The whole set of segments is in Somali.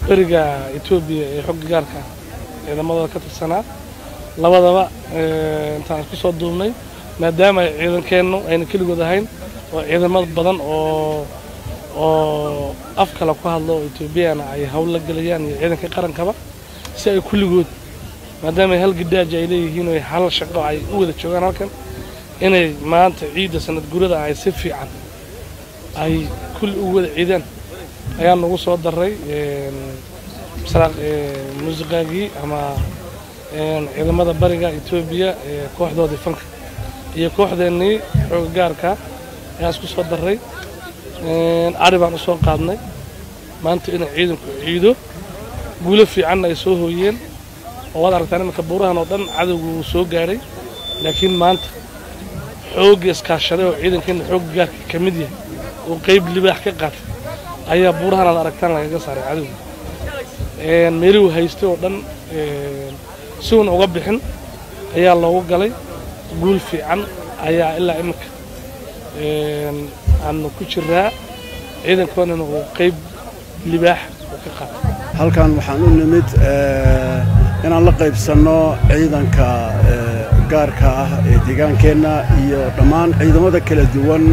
bariga Ethiopia ee xog gaarka ciidamada ka tirsanaa labadaba intaan isku soo duubnay maadaama ciidankeenu ayna kaligood ahayn oo ciidamada badan oo af kala ku hadlo Ethiopiana ay hawl la galayaan ciidanka qarankaba si ay kulligood maadaama hal gidaaj ay leeyihiin oo hal shaqo ay u wada joogaan halkan inay maanta ciida sanad gurada ay si fiican ay kulli u wada ciidan ayaan ugu soo daray muusiqaagii ama ciidamada bariga Ethiopia kooxdoodii fanka iyo kooxdeennii xog gaarka ayaan isku soo daray ari baan u soo qaadnay maanta in ciidanku ciido guulo fiican ay soo hooyeen oo wada aragtaan in buurahan oo dhan cadawgu soo gaaray laakiin maanta xoog iskaashaday oo ciidankeena xog gaarka ka mid yahay oo qayb libaax ka qaatay ayaa buurahan aad aragtaan laga saaray cadawga meeluu haystay oo dhan si uun uga bixin ayaa loogu galay guul fiican ayaa ilaa imika aan ku jiraa ciidankoona uu qayb libaax ka qaatay halkan waxaan u nimid inaan la qaybsano ciidanka gaarka ah ee deegaankeena iyo dhammaan ciidamada kala duwan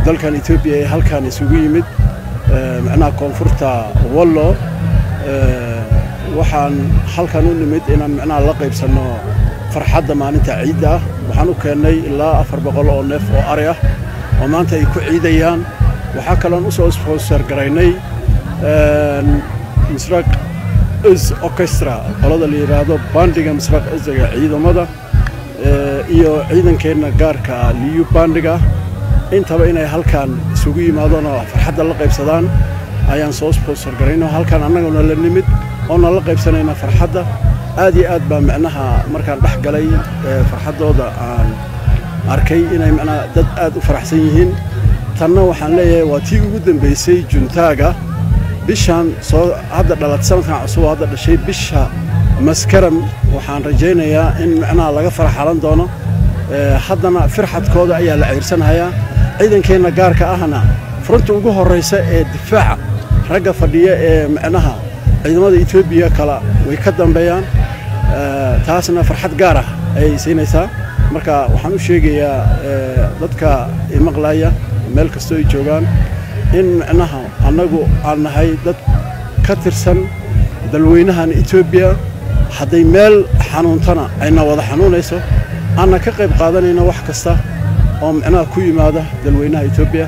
dalkan Ethiopia ee halkan isugu yimid macnaha koonfurta Wallo waxaan halkan u nimid inaan macnaha la qaybsano farxadda maalinta ciida waxaan u keenay ilaa 400 oo neef oo ari ah oo maanta ay ku ciidayaan waxa kale oo soo sponsor gareynay Misraq is orchestra qolada la yiraahdo bandiga Misraq isaga ciidamada iyo ciidankeena gaarka liyu bandiga intaba inay halkan isugu yimaadaan oo farxadda la qaybsadaan ayaan soo sponsor gareynay halkan annaguna la nimid oo la qaybsanayna farxadda aad iyo aad baa macnaha markaan dhax galay farxadooda aan arkay inay macnaha dad aad u faraxsan yihiin tanna waxaan leeyahay waa tii ugu dambeysay juntaaga bishan soo hadda dhalad sanadkan cusub hadda dhashay bisha maskaram waxaan rajaynayaa in macnaha laga farxalan doono haddana farxadkooda ayaa la ciirsanayaa ciidankeena gaarka ahna fronta ugu horeysa ee difaaca ragga fadhiya ee macnaha ciidamada Ethiopia kala way ka dambeeyaan taasna farxad gaar ah ay siinaysaa marka waxaan u sheegayaa dadka maqlaaya meel kasta ay joogaan in macnaha anagu aan nahay dad ka tirsan dalweynahan Ethiopia haday meel xanuuntana ayna wada xanuunayso ana ka qayb qaadanayna wax kasta oo macnaha ku yimaada dalweynaha Ethiopia